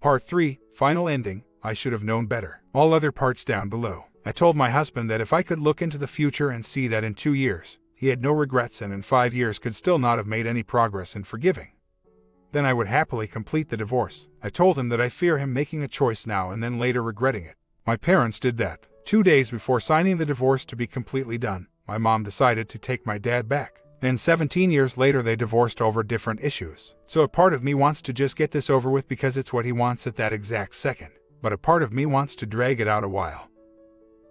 Part 3, Final Ending. I should have known better. All other parts down below. I told my husband that if I could look into the future and see that in 2 years, he had no regrets and in 5 years could still not have made any progress in forgiving, then I would happily complete the divorce. I told him that I fear him making a choice now and then later regretting it. My parents did that. 2 days before signing the divorce to be completely done, my mom decided to take my dad back. Then 17 years later they divorced over different issues. So a part of me wants to just get this over with because it's what he wants at that exact second. But a part of me wants to drag it out a while.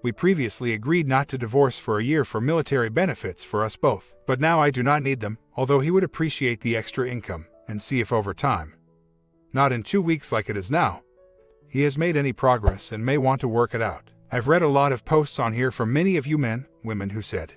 We previously agreed not to divorce for a year for military benefits for us both. But now I do not need them, although he would appreciate the extra income, and see if over time, not in 2 weeks like it is now, he has made any progress and may want to work it out. I've read a lot of posts on here from many of you women who said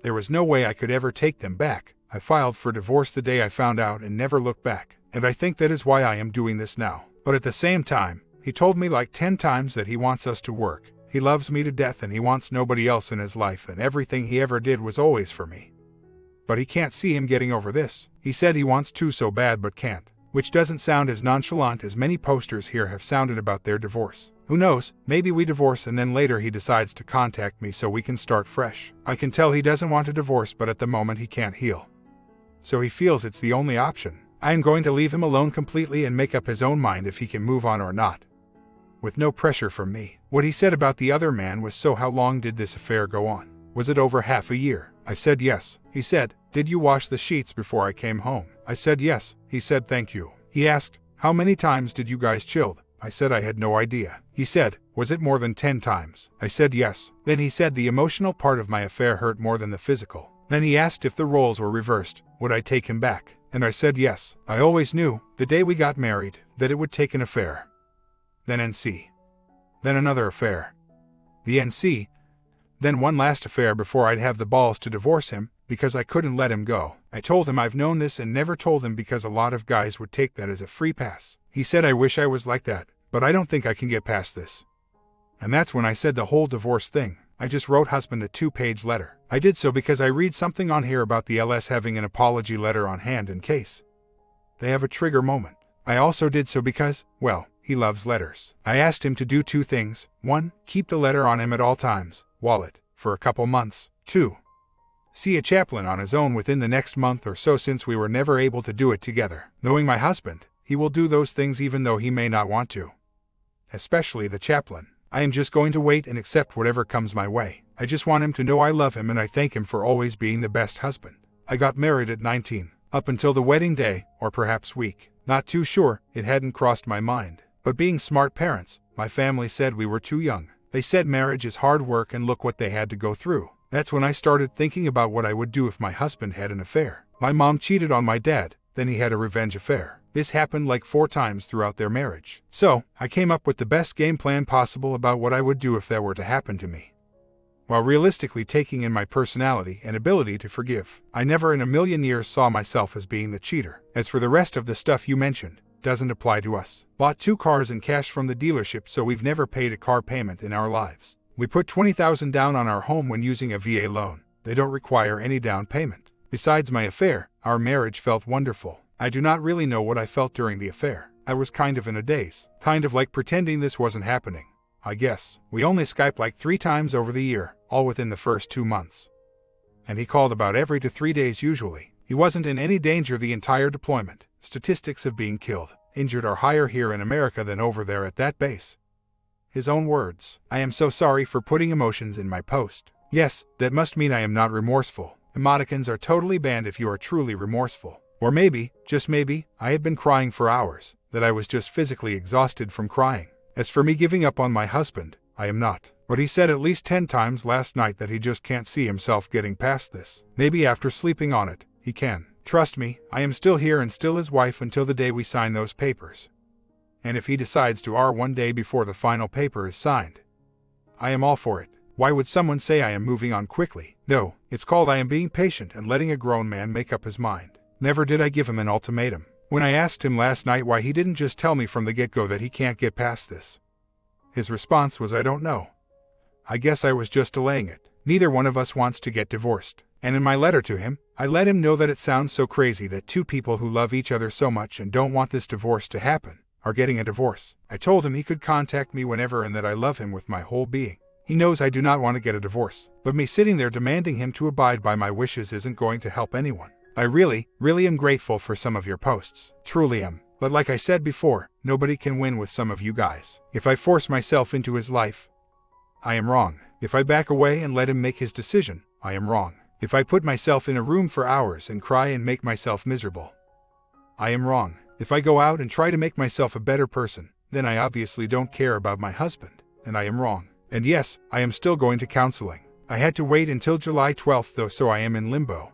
there was no way I could ever take them back. I filed for divorce the day I found out and never looked back, and I think that is why I am doing this now. But at the same time, he told me like 10 times that he wants us to work. He loves me to death and he wants nobody else in his life, and everything he ever did was always for me. But he can't see him getting over this. He said he wants to so bad but can't, which doesn't sound as nonchalant as many posters here have sounded about their divorce. Who knows, maybe we divorce and then later he decides to contact me so we can start fresh. I can tell he doesn't want a divorce, but at the moment he can't heal. So he feels it's the only option. I am going to leave him alone completely and make up his own mind if he can move on or not, with no pressure from me. What he said about the other man was, so how long did this affair go on? Was it over half a year? I said yes. He said, did you wash the sheets before I came home? I said yes. He said thank you. He asked, how many times did you guys chill? I said I had no idea. He said, was it more than 10 times? I said yes. Then he said the emotional part of my affair hurt more than the physical. Then he asked if the roles were reversed, would I take him back? And I said yes. I always knew, the day we got married, that it would take an affair. Then NC. Then another affair. The NC. Then one last affair before I'd have the balls to divorce him, because I couldn't let him go. I told him I've known this and never told him because a lot of guys would take that as a free pass. He said I wish I was like that, but I don't think I can get past this. And that's when I said the whole divorce thing. I just wrote husband a 2-page letter. I did so because I read something on here about the LS having an apology letter on hand in case they have a trigger moment. I also did so because, well, he loves letters. I asked him to do 2 things. 1, keep the letter on him at all times, wallet, for a couple months. 2, see a chaplain on his own within the next month or so, since we were never able to do it together. Knowing my husband, he will do those things even though he may not want to. Especially the chaplain. I am just going to wait and accept whatever comes my way. I just want him to know I love him and I thank him for always being the best husband. I got married at 19. Up until the wedding day, or perhaps week. Not too sure, it hadn't crossed my mind. But being smart parents, my family said we were too young. They said marriage is hard work and look what they had to go through. That's when I started thinking about what I would do if my husband had an affair. My mom cheated on my dad, then he had a revenge affair. This happened like 4 times throughout their marriage. So, I came up with the best game plan possible about what I would do if that were to happen to me, while realistically taking in my personality and ability to forgive. I never in a million years saw myself as being the cheater. As for the rest of the stuff you mentioned, doesn't apply to us. Bought 2 cars in cash from the dealership, so we've never paid a car payment in our lives. We put $20,000 down on our home when using a VA loan. They don't require any down payment. Besides my affair, our marriage felt wonderful. I do not really know what I felt during the affair. I was kind of in a daze. Kind of like pretending this wasn't happening, I guess. We only Skyped like 3 times over the year, all within the first 2 months. And he called about every 2 to 3 days usually. He wasn't in any danger the entire deployment. Statistics of being killed, injured are higher here in America than over there at that base. His own words. I am so sorry for putting emotions in my post. Yes, that must mean I am not remorseful. Emoticons are totally banned if you are truly remorseful. Or maybe, just maybe, I had been crying for hours, that I was just physically exhausted from crying. As for me giving up on my husband, I am not. But he said at least 10 times last night that he just can't see himself getting past this. Maybe after sleeping on it, he can. Trust me, I am still here and still his wife until the day we sign those papers. And if he decides to one day before the final paper is signed, I am all for it. Why would someone say I am moving on quickly? No, it's called I am being patient and letting a grown man make up his mind. Never did I give him an ultimatum. When I asked him last night why he didn't just tell me from the get-go that he can't get past this, his response was, I don't know. I guess I was just delaying it. Neither one of us wants to get divorced. And in my letter to him, I let him know that it sounds so crazy that 2 people who love each other so much and don't want this divorce to happen are getting a divorce. I told him he could contact me whenever and that I love him with my whole being. He knows I do not want to get a divorce, but me sitting there demanding him to abide by my wishes isn't going to help anyone. I really am grateful for some of your posts. Truly am. But like I said before, nobody can win with some of you guys. If I force myself into his life, I am wrong. If I back away and let him make his decision, I am wrong. If I put myself in a room for hours and cry and make myself miserable, I am wrong. If I go out and try to make myself a better person, then I obviously don't care about my husband, and I am wrong. And yes, I am still going to counseling. I had to wait until July 12th though, so I am in limbo.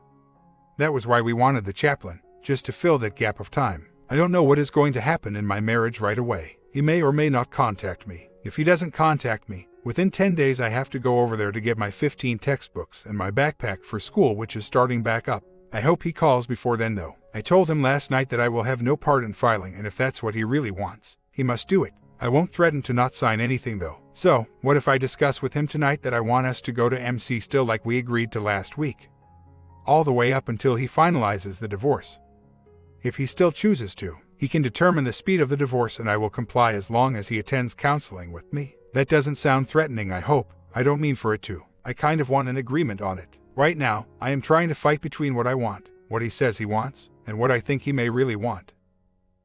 That was why we wanted the chaplain, just to fill that gap of time. I don't know what is going to happen in my marriage right away. He may or may not contact me. If he doesn't contact me, within 10 days I have to go over there to get my 15 textbooks and my backpack for school, which is starting back up. I hope he calls before then though. I told him last night that I will have no part in filing, and if that's what he really wants, he must do it. I won't threaten to not sign anything though. So, what if I discuss with him tonight that I want us to go to MC still like we agreed to last week? All the way up until he finalizes the divorce. If he still chooses to, he can determine the speed of the divorce and I will comply as long as he attends counseling with me. That doesn't sound threatening, I hope. I don't mean for it to. I kind of want an agreement on it. Right now, I am trying to fight between what I want, what he says he wants, and what I think he may really want,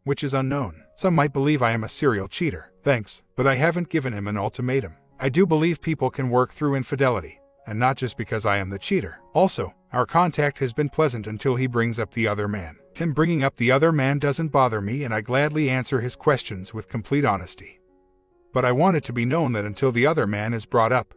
which is unknown. Some might believe I am a serial cheater. Thanks, but I haven't given him an ultimatum. I do believe people can work through infidelity, and not just because I am the cheater. Also, our contact has been pleasant until he brings up the other man. Him bringing up the other man doesn't bother me, and I gladly answer his questions with complete honesty. But I want it to be known that until the other man is brought up,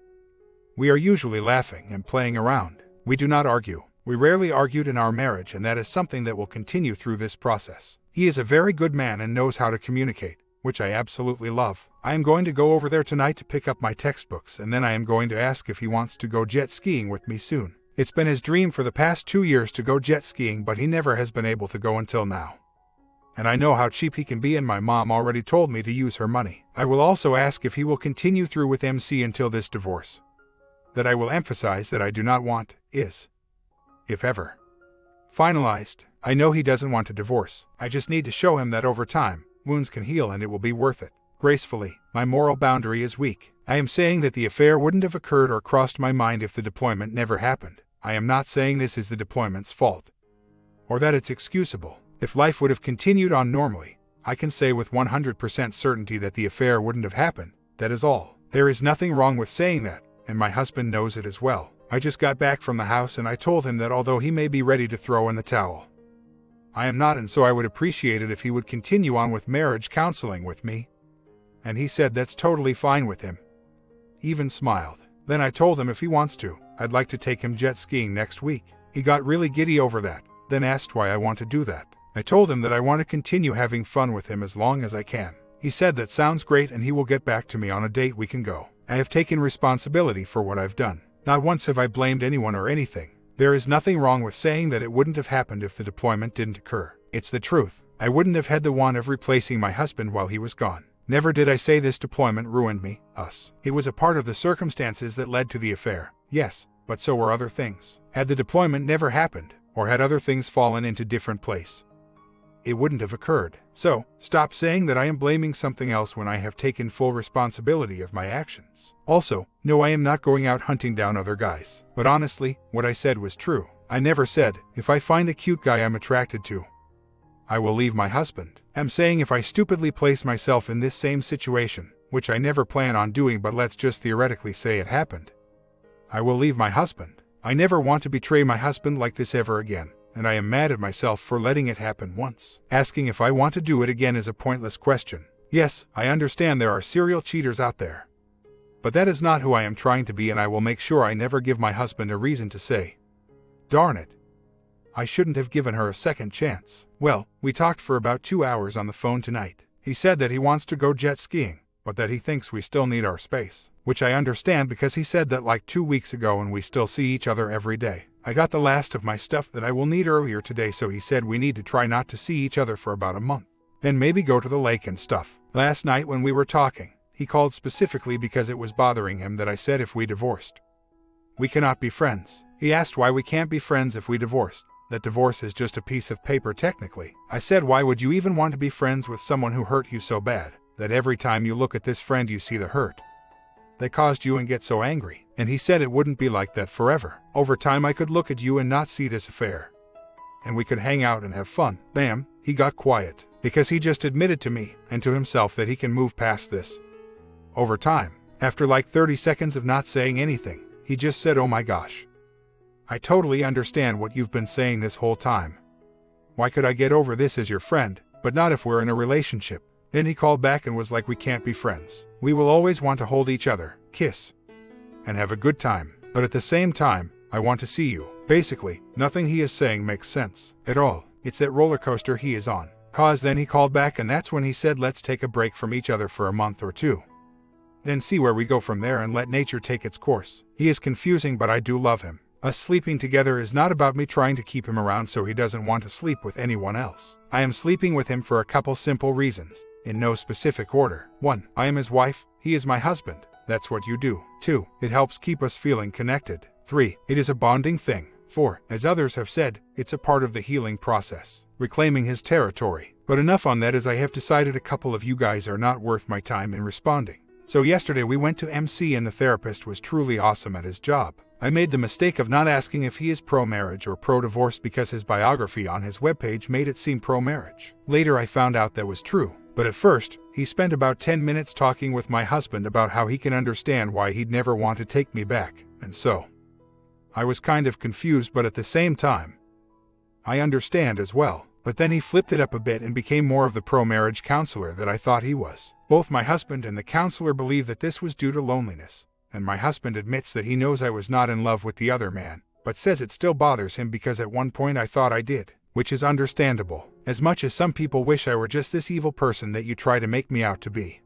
we are usually laughing and playing around. We do not argue. We rarely argued in our marriage, and that is something that will continue through this process. He is a very good man and knows how to communicate, which I absolutely love. I am going to go over there tonight to pick up my textbooks, and then I am going to ask if he wants to go jet skiing with me soon. It's been his dream for the past 2 years to go jet skiing, but he never has been able to go until now. And I know how cheap he can be, and my mom already told me to use her money. I will also ask if he will continue through with MC until this divorce. That I will emphasize that I do not want is, if ever, finalized. I know he doesn't want a divorce. I just need to show him that over time, wounds can heal and it will be worth it. Gracefully, my moral boundary is weak. I am saying that the affair wouldn't have occurred or crossed my mind if the deployment never happened. I am not saying this is the deployment's fault, or that it's excusable. If life would have continued on normally, I can say with 100% certainty that the affair wouldn't have happened. That is all. There is nothing wrong with saying that, and my husband knows it as well. I just got back from the house and I told him that although he may be ready to throw in the towel, I am not, and so I would appreciate it if he would continue on with marriage counseling with me. And he said that's totally fine with him. Even smiled. Then I told him if he wants to, I'd like to take him jet skiing next week. He got really giddy over that, then asked why I want to do that. I told him that I want to continue having fun with him as long as I can. He said that sounds great and he will get back to me on a date we can go. I have taken responsibility for what I've done. Not once have I blamed anyone or anything. There is nothing wrong with saying that it wouldn't have happened if the deployment didn't occur. It's the truth. I wouldn't have had the want of replacing my husband while he was gone. Never did I say this deployment ruined me, us. It was a part of the circumstances that led to the affair. Yes, but so were other things. Had the deployment never happened, or had other things fallen into different place, it wouldn't have occurred. So, stop saying that I am blaming something else when I have taken full responsibility of my actions. Also, no, I am not going out hunting down other guys. But honestly, what I said was true. I never said, if I find a cute guy I'm attracted to, I will leave my husband. I'm saying if I stupidly place myself in this same situation, which I never plan on doing, but let's just theoretically say it happened, I will leave my husband. I never want to betray my husband like this ever again. And I am mad at myself for letting it happen once. Asking if I want to do it again is a pointless question. Yes, I understand there are serial cheaters out there. But that is not who I am trying to be, and I will make sure I never give my husband a reason to say, darn it, I shouldn't have given her a second chance. Well, we talked for about 2 hours on the phone tonight. He said that he wants to go jet skiing, but that he thinks we still need our space. Which I understand because he said that like 2 weeks ago and we still see each other every day. I got the last of my stuff that I will need earlier today, so he said we need to try not to see each other for about a month. Then maybe go to the lake and stuff. Last night when we were talking, he called specifically because it was bothering him that I said if we divorced, we cannot be friends. He asked why we can't be friends if we divorced. that divorce is just a piece of paper technically. I said, why would you even want to be friends with someone who hurt you so bad that every time you look at this friend you see the hurt they caused you and get so angry? And he said it wouldn't be like that forever. Over time I could look at you and not see it as a fair, and we could hang out and have fun. Bam, he got quiet, because he just admitted to me and to himself that he can move past this. Over time, after like 30 seconds of not saying anything, he just said, oh my gosh, I totally understand what you've been saying this whole time. Why could I get over this as your friend, but not if we're in a relationship? Then he called back and was like, we can't be friends. We will always want to hold each other, kiss, and have a good time. But at the same time, I want to see you. Basically, nothing he is saying makes sense at all. It's that roller coaster he is on. Then he called back, and that's when he said, let's take a break from each other for a month or two. Then see where we go from there and let nature take its course. He is confusing, but I do love him. Us sleeping together is not about me trying to keep him around so he doesn't want to sleep with anyone else. I am sleeping with him for a couple simple reasons, in no specific order. 1. I am his wife, he is my husband. That's what you do. 2. It helps keep us feeling connected. 3. It is a bonding thing. 4. As others have said, it's a part of the healing process, reclaiming his territory. But enough on that, as I have decided a couple of you guys are not worth my time in responding. So yesterday we went to MC and the therapist was truly awesome at his job. I made the mistake of not asking if he is pro-marriage or pro-divorce because his biography on his webpage made it seem pro-marriage. Later I found out that was true. But at first, he spent about 10 minutes talking with my husband about how he can understand why he'd never want to take me back, and so I was kind of confused, but at the same time, I understand as well. But then he flipped it up a bit and became more of the pro-marriage counselor that I thought he was. Both my husband and the counselor believe that this was due to loneliness, and my husband admits that he knows I was not in love with the other man, but says it still bothers him because at one point I thought I did, which is understandable, as much as some people wish I were just this evil person that you try to make me out to be.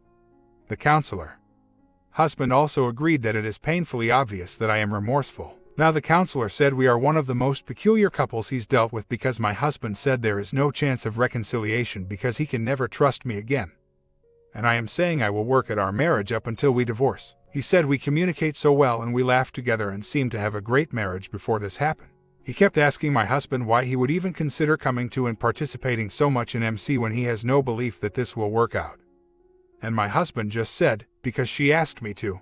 The counselor husband also agreed that it is painfully obvious that I am remorseful. Now the counselor said we are one of the most peculiar couples he's dealt with because my husband said there is no chance of reconciliation because he can never trust me again. And I am saying I will work at our marriage up until we divorce. He said we communicate so well and we laugh together and seem to have a great marriage before this happened. He kept asking my husband why he would even consider coming to and participating so much in MC when he has no belief that this will work out. And my husband just said, because she asked me to.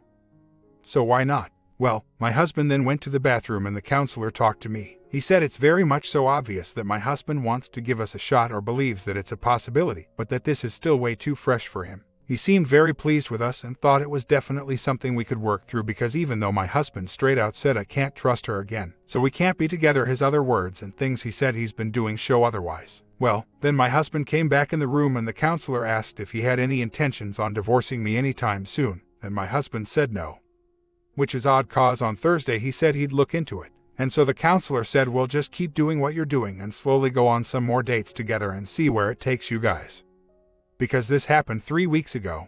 So why not? Well, my husband then went to the bathroom and the counselor talked to me. He said it's very much so obvious that my husband wants to give us a shot or believes that it's a possibility, but that this is still way too fresh for him. He seemed very pleased with us and thought it was definitely something we could work through because even though my husband straight out said I can't trust her again, so we can't be together, his other words and things he said he's been doing show otherwise. Well, then my husband came back in the room and the counselor asked if he had any intentions on divorcing me anytime soon, and my husband said no. Which is odd cause on Thursday he said he'd look into it. And so the counselor said we'll just keep doing what you're doing and slowly go on some more dates together and see where it takes you guys. Because this happened 3 weeks ago,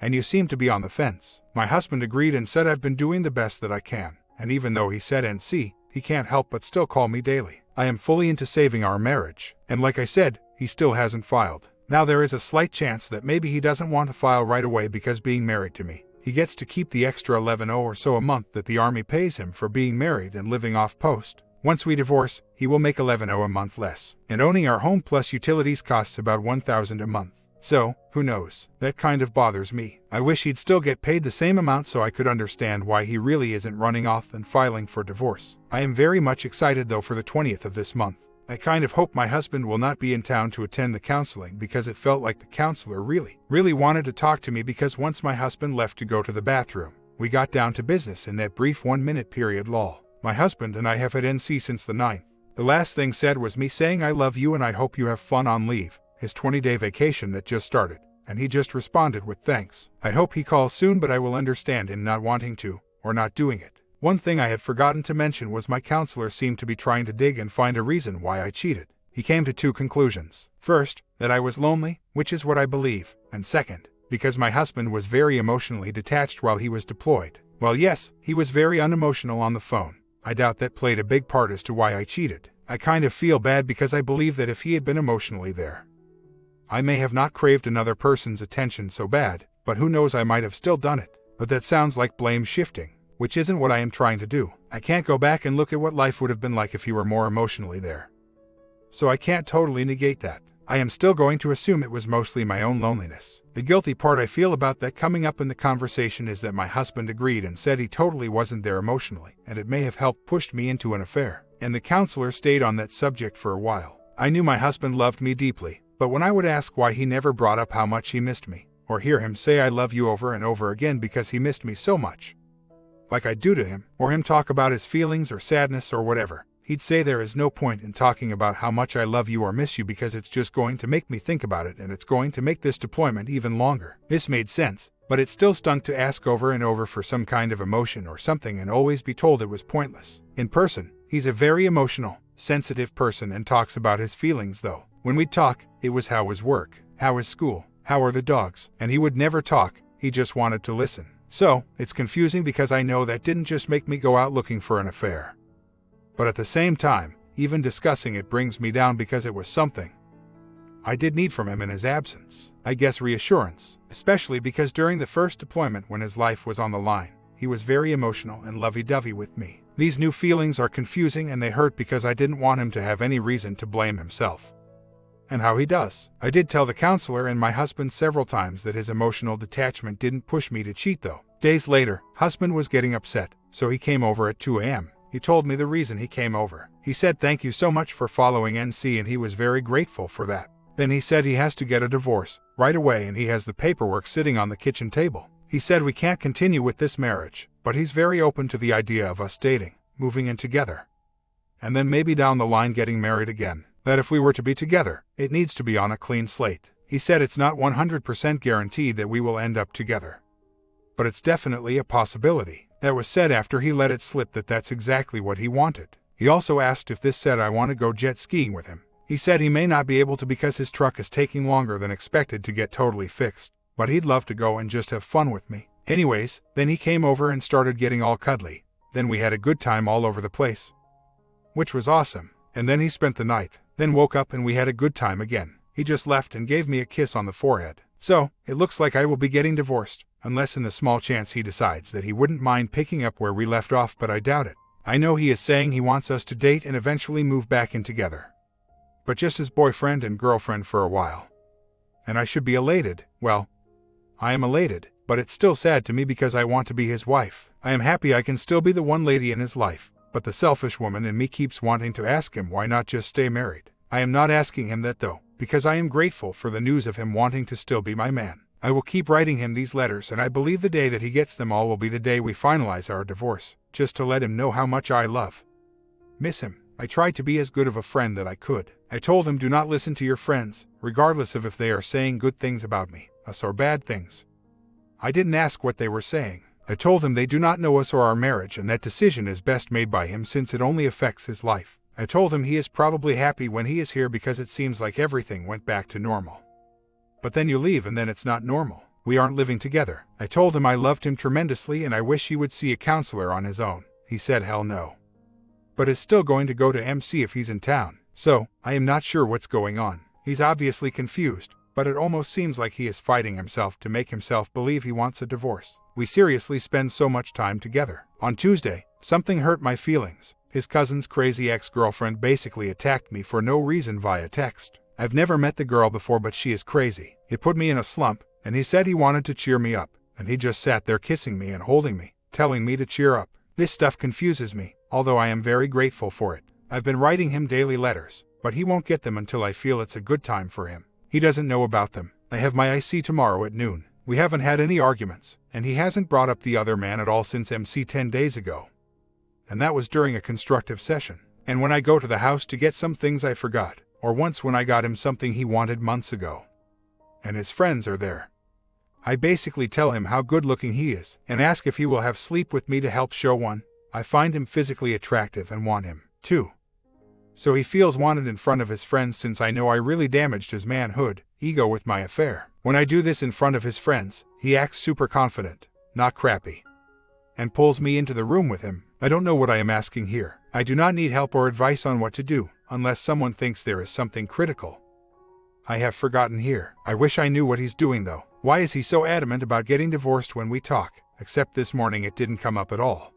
and you seem to be on the fence. My husband agreed and said I've been doing the best that I can, and even though he said NC, he can't help but still call me daily. I am fully into saving our marriage, and like I said, he still hasn't filed. Now there is a slight chance that maybe he doesn't want to file right away because being married to me, he gets to keep the extra $11,000 or so a month that the Army pays him for being married and living off post. Once we divorce, he will make $11,000 a month less, and owning our home plus utilities costs about $1,000 a month. So, who knows? That kind of bothers me. I wish he'd still get paid the same amount so I could understand why he really isn't running off and filing for divorce. I am very much excited though for the 20th of this month. I kind of hope my husband will not be in town to attend the counseling because it felt like the counselor really wanted to talk to me because once my husband left to go to the bathroom, we got down to business in that brief 1-minute period lol. My husband and I have had NC since the 9th. The last thing said was me saying I love you and I hope you have fun on leave, his 20-day vacation that just started, and he just responded with thanks. I hope he calls soon, but I will understand him not wanting to, or not doing it. One thing I had forgotten to mention was my counselor seemed to be trying to dig and find a reason why I cheated. He came to 2 conclusions. First, that I was lonely, which is what I believe, and second, because my husband was very emotionally detached while he was deployed. Well, yes, he was very unemotional on the phone. I doubt that played a big part as to why I cheated. I kind of feel bad because I believe that if he had been emotionally there, I may have not craved another person's attention so bad, but who knows, I might have still done it. But that sounds like blame shifting, which isn't what I am trying to do. I can't go back and look at what life would have been like if he were more emotionally there. So I can't totally negate that. I am still going to assume it was mostly my own loneliness. The guilty part I feel about that coming up in the conversation is that my husband agreed and said he totally wasn't there emotionally, and it may have helped push me into an affair. And the counselor stayed on that subject for a while. I knew my husband loved me deeply, but when I would ask why he never brought up how much he missed me, or hear him say I love you over and over again because he missed me so much, like I do to him, or him talk about his feelings or sadness or whatever, he'd say there is no point in talking about how much I love you or miss you because it's just going to make me think about it and it's going to make this deployment even longer. This made sense, but it still stung to ask over and over for some kind of emotion or something and always be told it was pointless. In person, he's a very emotional, sensitive person and talks about his feelings though. When we'd talk, it was how was work, how is school, how are the dogs, and he would never talk, he just wanted to listen. So, it's confusing because I know that didn't just make me go out looking for an affair. But at the same time, even discussing it brings me down because it was something I did need from him in his absence. I guess reassurance, especially because during the first deployment when his life was on the line, he was very emotional and lovey-dovey with me. These new feelings are confusing and they hurt because I didn't want him to have any reason to blame himself. And how he does. I did tell the counselor and my husband several times that his emotional detachment didn't push me to cheat though. Days later, husband was getting upset, so he came over at 2 a.m. He told me the reason he came over. He said thank you so much for following NC and he was very grateful for that. Then he said he has to get a divorce right away and he has the paperwork sitting on the kitchen table. He said we can't continue with this marriage, but he's very open to the idea of us dating, moving in together, and then maybe down the line getting married again. That if we were to be together, it needs to be on a clean slate. He said it's not 100% guaranteed that we will end up together, but it's definitely a possibility. That was said after he let it slip that that's exactly what he wanted. He also asked if this said I want to go jet skiing with him. He said he may not be able to because his truck is taking longer than expected to get totally fixed, but he'd love to go and just have fun with me. Anyways, then he came over and started getting all cuddly. Then we had a good time all over the place, which was awesome. And then he spent the night, then woke up and we had a good time again. He just left and gave me a kiss on the forehead. So, it looks like I will be getting divorced, unless in the small chance he decides that he wouldn't mind picking up where we left off, but I doubt it. I know he is saying he wants us to date and eventually move back in together, but just as boyfriend and girlfriend for a while. And I should be elated. Well, I am elated, but it's still sad to me because I want to be his wife. I am happy I can still be the one lady in his life, but the selfish woman in me keeps wanting to ask him why not just stay married. I am not asking him that though, because I am grateful for the news of him wanting to still be my man. I will keep writing him these letters and I believe the day that he gets them all will be the day we finalize our divorce, just to let him know how much I miss him. I tried to be as good of a friend that I could. I told him do not listen to your friends, regardless of if they are saying good things about me, us or bad things. I didn't ask what they were saying. I told him they do not know us or our marriage and that decision is best made by him since it only affects his life. I told him he is probably happy when he is here because it seems like everything went back to normal. But then you leave and then it's not normal. We aren't living together. I told him I loved him tremendously and I wish he would see a counselor on his own. He said hell no, but is still going to go to MC if he's in town. So, I am not sure what's going on. He's obviously confused, but it almost seems like he is fighting himself to make himself believe he wants a divorce. We seriously spend so much time together. On Tuesday, something hurt my feelings. His cousin's crazy ex-girlfriend basically attacked me for no reason via text. I've never met the girl before, but she is crazy. It put me in a slump, and he said he wanted to cheer me up, and he just sat there kissing me and holding me, telling me to cheer up. This stuff confuses me, although I am very grateful for it. I've been writing him daily letters, but he won't get them until I feel it's a good time for him. He doesn't know about them. I have my IC tomorrow at noon. We haven't had any arguments, and he hasn't brought up the other man at all since MC 10 days ago. And that was during a constructive session. And when I go to the house to get some things I forgot, or once when I got him something he wanted months ago, and his friends are there, I basically tell him how good looking he is, and ask if he will have sleep with me to help show one. I find him physically attractive and want him, too. So he feels wanted in front of his friends since I know I really damaged his manhood, ego with my affair. When I do this in front of his friends, he acts super confident, not crappy, and pulls me into the room with him. I don't know what I am asking here. I do not need help or advice on what to do, unless someone thinks there is something critical I have forgotten here. I wish I knew what he's doing though. Why is he so adamant about getting divorced when we talk? Except this morning it didn't come up at all.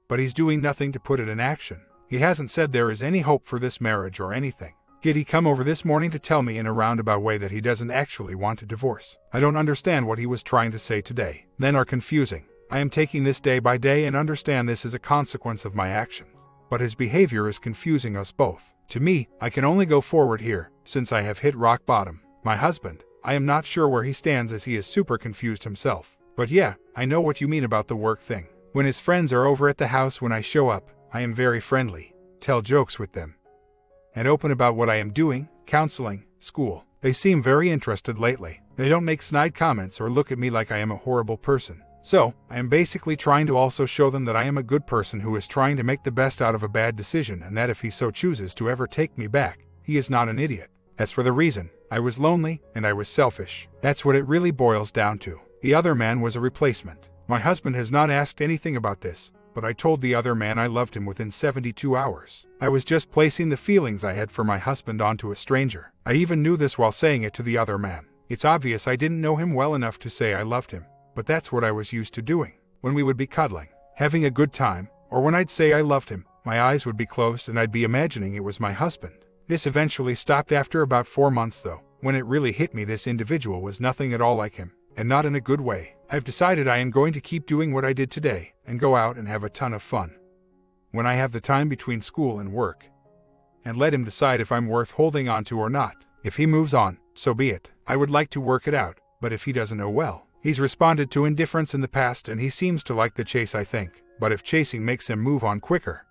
but he's doing nothing to put it in action. He hasn't said there is any hope for this marriage or anything. Yet he come over this morning to tell me in a roundabout way that he doesn't actually want a divorce. I don't understand what he was trying to say today. Men are confusing. I am taking this day by day and understand this is a consequence of my actions. But his behavior is confusing us both. To me, I can only go forward here, since I have hit rock bottom. My husband, I am not sure where he stands as he is super confused himself. But yeah, I know what you mean about the work thing. When his friends are over at the house when I show up, I am very friendly, tell jokes with them, and open about what I am doing, counseling, school. They seem very interested lately. They don't make snide comments or look at me like I am a horrible person. So, I am basically trying to also show them that I am a good person who is trying to make the best out of a bad decision, and that if he so chooses to ever take me back, he is not an idiot. As for the reason, I was lonely and I was selfish. That's what it really boils down to. The other man was a replacement. My husband has not asked anything about this, but I told the other man I loved him within 72 hours. I was just placing the feelings I had for my husband onto a stranger. I even knew this while saying it to the other man. It's obvious I didn't know him well enough to say I loved him, but that's what I was used to doing. When we would be cuddling, having a good time, or when I'd say I loved him, my eyes would be closed and I'd be imagining it was my husband. This eventually stopped after about 4 months though, when it really hit me this individual was nothing at all like him, and not in a good way. I've decided I am going to keep doing what I did today, and go out and have a ton of fun when I have the time between school and work, and let him decide if I'm worth holding on to or not. If he moves on, so be it. I would like to work it out, but if he doesn't know, well, he's responded to indifference in the past and he seems to like the chase, I think. But if chasing makes him move on quicker,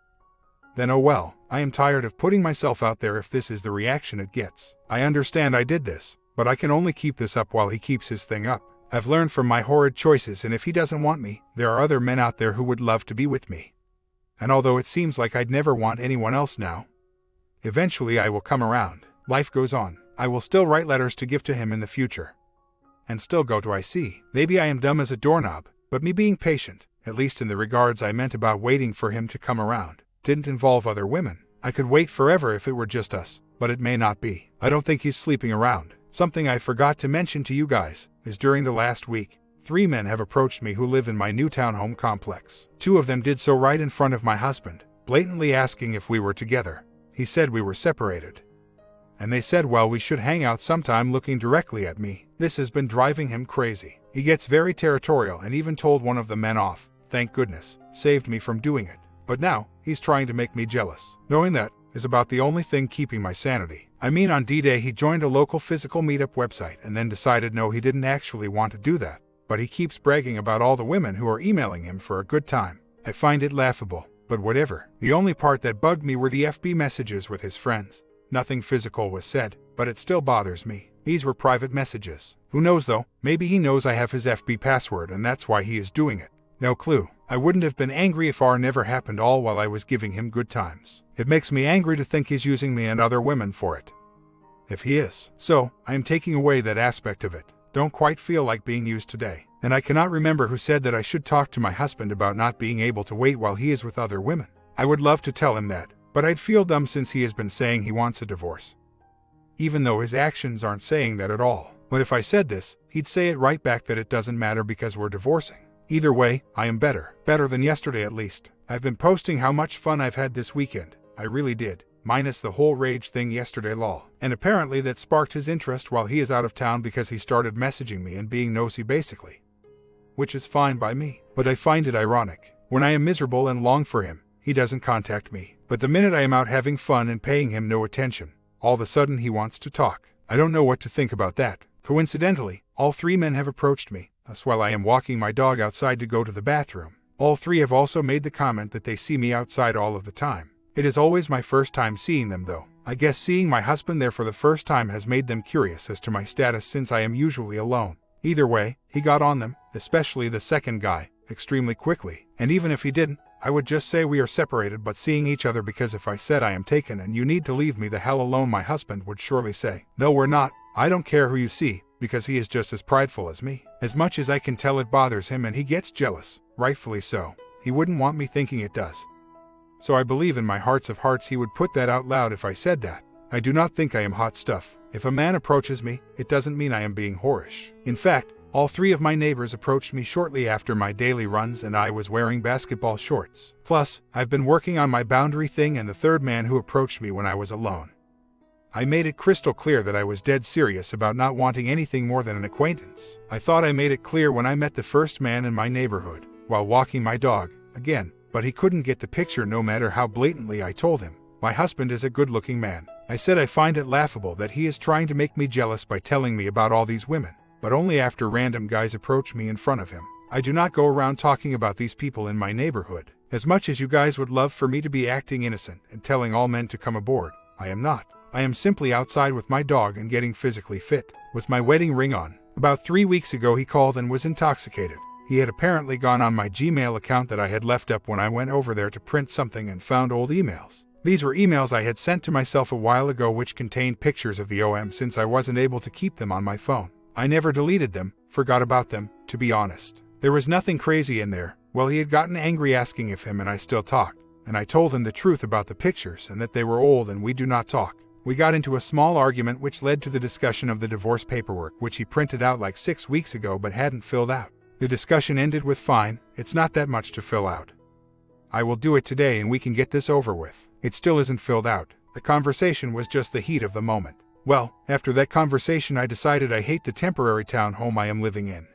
then oh well. I am tired of putting myself out there if this is the reaction it gets. I understand I did this, but I can only keep this up while he keeps his thing up. I've learned from my horrid choices, and if he doesn't want me, there are other men out there who would love to be with me. And although it seems like I'd never want anyone else now, eventually I will come around. Life goes on. I will still write letters to give to him in the future, and still go to IC. Maybe I am dumb as a doorknob, but me being patient, at least in the regards I meant about waiting for him to come around, didn't involve other women. I could wait forever if it were just us, but it may not be. I don't think he's sleeping around. Something I forgot to mention to you guys is during the last week, 3 men have approached me who live in my new townhome complex. 2 of them did so right in front of my husband, blatantly asking if we were together. He said we were separated. And they said, well, we should hang out sometime, looking directly at me. This has been driving him crazy. He gets very territorial and even told one of the men off. Thank goodness, saved me from doing it. But now, he's trying to make me jealous. Knowing that is about the only thing keeping my sanity. I mean, on D-Day he joined a local physical meetup website and then decided no, he didn't actually want to do that. But he keeps bragging about all the women who are emailing him for a good time. I find it laughable, but whatever. The only part that bugged me were the FB messages with his friends. Nothing physical was said, but it still bothers me. These were private messages. Who knows though, maybe he knows I have his FB password and that's why he is doing it. No clue. I wouldn't have been angry if R never happened, all while I was giving him good times. It makes me angry to think he's using me and other women for it. If he is. So, I am taking away that aspect of it. Don't quite feel like being used today. And I cannot remember who said that I should talk to my husband about not being able to wait while he is with other women. I would love to tell him that, but I'd feel dumb since he has been saying he wants a divorce, even though his actions aren't saying that at all. But if I said this, he'd say it right back that it doesn't matter because we're divorcing. Either way, I am better than yesterday at least. I've been posting how much fun I've had this weekend. I really did, minus the whole rage thing yesterday, lol. And apparently that sparked his interest while he is out of town because he started messaging me and being nosy basically. Which is fine by me, but I find it ironic. When I am miserable and long for him, he doesn't contact me. But the minute I am out having fun and paying him no attention, all of a sudden he wants to talk. I don't know what to think about that. Coincidentally, all 3 men have approached me, as while I am walking my dog outside to go to the bathroom. All 3 have also made the comment that they see me outside all of the time. It is always my first time seeing them though. I guess seeing my husband there for the first time has made them curious as to my status since I am usually alone. Either way, he got on them, especially the second guy, extremely quickly. And even if he didn't, I would just say we are separated but seeing each other, because if I said I am taken and you need to leave me the hell alone, my husband would surely say, no, we're not. I don't care who you see, because he is just as prideful as me. As much as I can tell it bothers him and he gets jealous, rightfully so. He wouldn't want me thinking it does. So I believe in my hearts of hearts he would put that out loud if I said that. I do not think I am hot stuff. If a man approaches me, it doesn't mean I am being whorish. In fact, All three of my neighbors approached me shortly after my daily runs and I was wearing basketball shorts. Plus, I've been working on my boundary thing and the third man who approached me when I was alone. I made it crystal clear that I was dead serious about not wanting anything more than an acquaintance. I thought I made it clear when I met the first man in my neighborhood, while walking my dog, again, but he couldn't get the picture no matter how blatantly I told him. My husband is a good-looking man. I said I find it laughable that he is trying to make me jealous by telling me about all these women, but only after random guys approach me in front of him. I do not go around talking about these people in my neighborhood. As much as you guys would love for me to be acting innocent and telling all men to come aboard, I am not. I am simply outside with my dog and getting physically fit, with my wedding ring on. About 3 weeks ago he called and was intoxicated. He had apparently gone on my Gmail account that I had left up when I went over there to print something and found old emails. These were emails I had sent to myself a while ago which contained pictures of the OM since I wasn't able to keep them on my phone. I never deleted them, forgot about them, to be honest. There was nothing crazy in there. Well, he had gotten angry asking if him and I still talked, and I told him the truth about the pictures and that they were old and we do not talk. We got into a small argument which led to the discussion of the divorce paperwork which he printed out like 6 weeks ago but hadn't filled out. The discussion ended with fine, it's not that much to fill out. I will do it today and we can get this over with. It still isn't filled out. The conversation was just the heat of the moment. Well, after that conversation I decided I hate the temporary townhome I am living in.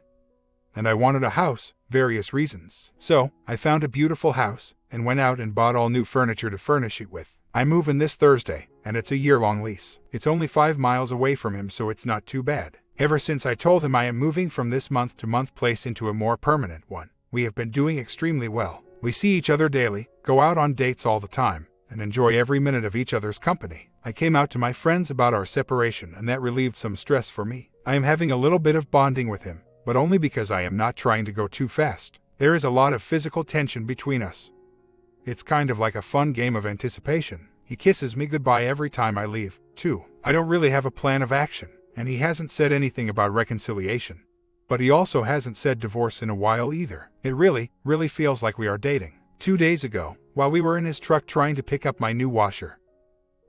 And I wanted a house, various reasons. So, I found a beautiful house, and went out and bought all new furniture to furnish it with. I move in this Thursday, and it's a year-long lease. It's only 5 miles away from him so it's not too bad. Ever since I told him I am moving from this month-to-month place into a more permanent one, we have been doing extremely well. We see each other daily, go out on dates all the time, and enjoy every minute of each other's company. I came out to my friends about our separation and that relieved some stress for me. I am having a little bit of bonding with him, but only because I am not trying to go too fast. There is a lot of physical tension between us. It's kind of like a fun game of anticipation. He kisses me goodbye every time I leave, too. I don't really have a plan of action, and he hasn't said anything about reconciliation. But he also hasn't said divorce in a while either. It really feels like we are dating. 2 days ago, while we were in his truck trying to pick up my new washer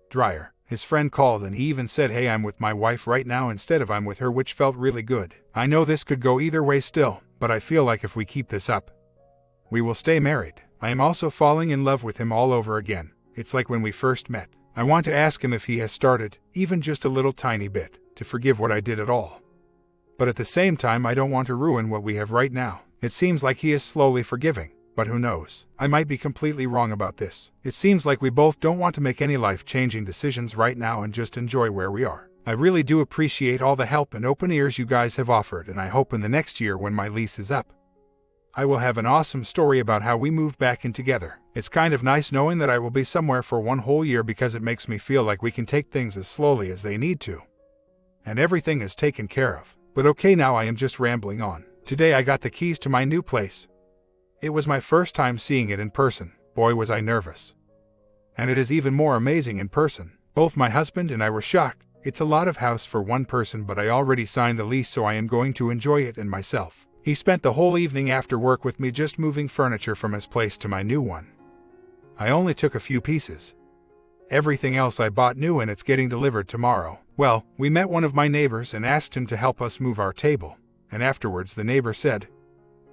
dryer, his friend called and he even said, "Hey, I'm with my wife right now," instead of "I'm with her," which felt really good. I know this could go either way still, but I feel like if we keep this up, we will stay married. I am also falling in love with him all over again. It's like when we first met. I want to ask him if he has started, even just a little tiny bit, to forgive what I did at all. But at the same time I don't want to ruin what we have right now. It seems like he is slowly forgiving, but who knows? I might be completely wrong about this. It seems like we both don't want to make any life-changing decisions right now and just enjoy where we are. I really do appreciate all the help and open ears you guys have offered, and I hope in the next year when my lease is up, I will have an awesome story about how we moved back in together. It's kind of nice knowing that I will be somewhere for 1 whole year because it makes me feel like we can take things as slowly as they need to. And everything is taken care of. But okay, now I am just rambling on. Today I got the keys to my new place. It was my first time seeing it in person. Boy, was I nervous. And it is even more amazing in person. Both my husband and I were shocked. It's a lot of house for one person, but I already signed the lease, so I am going to enjoy it and myself. He spent the whole evening after work with me just moving furniture from his place to my new one. I only took a few pieces. Everything else I bought new and it's getting delivered tomorrow. Well, we met one of my neighbors and asked him to help us move our table. And afterwards the neighbor said,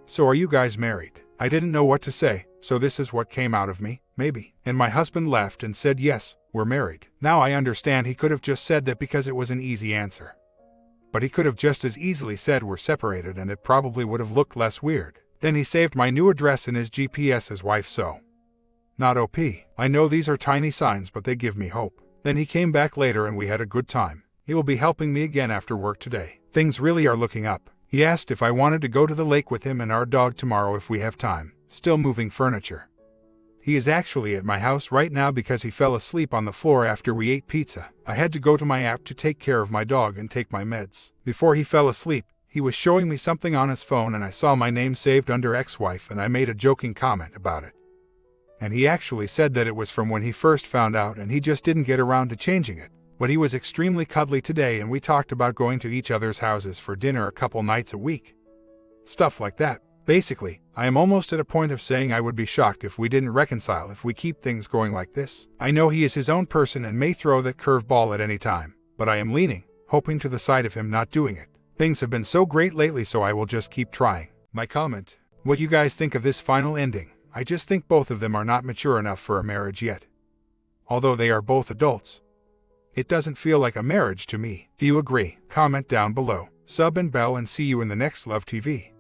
"So are you guys married?" I didn't know what to say, so this is what came out of me, maybe. And my husband laughed and said, "Yes, we're married." Now I understand he could have just said that because it was an easy answer. But he could have just as easily said we're separated and it probably would have looked less weird. Then he saved my new address in his GPS as wife, so. Not OP. I know these are tiny signs, but they give me hope. Then he came back later and we had a good time. He will be helping me again after work today. Things really are looking up. He asked if I wanted to go to the lake with him and our dog tomorrow if we have time. Still moving furniture. He is actually at my house right now because he fell asleep on the floor after we ate pizza. I had to go to my app to take care of my dog and take my meds. Before he fell asleep, he was showing me something on his phone and I saw my name saved under ex-wife and I made a joking comment about it. And he actually said that it was from when he first found out and he just didn't get around to changing it. But he was extremely cuddly today and we talked about going to each other's houses for dinner a couple nights a week. Stuff like that. Basically, I am almost at a point of saying I would be shocked if we didn't reconcile if we keep things going like this. I know he is his own person and may throw that curveball at any time, but I am leaning, hoping to the side of him not doing it. Things have been so great lately, so I will just keep trying. My comment: what you guys think of this final ending? I just think both of them are not mature enough for a marriage yet. Although they are both adults, it doesn't feel like a marriage to me. Do you agree? Comment down below. Sub and bell, and see you in the next Love TV.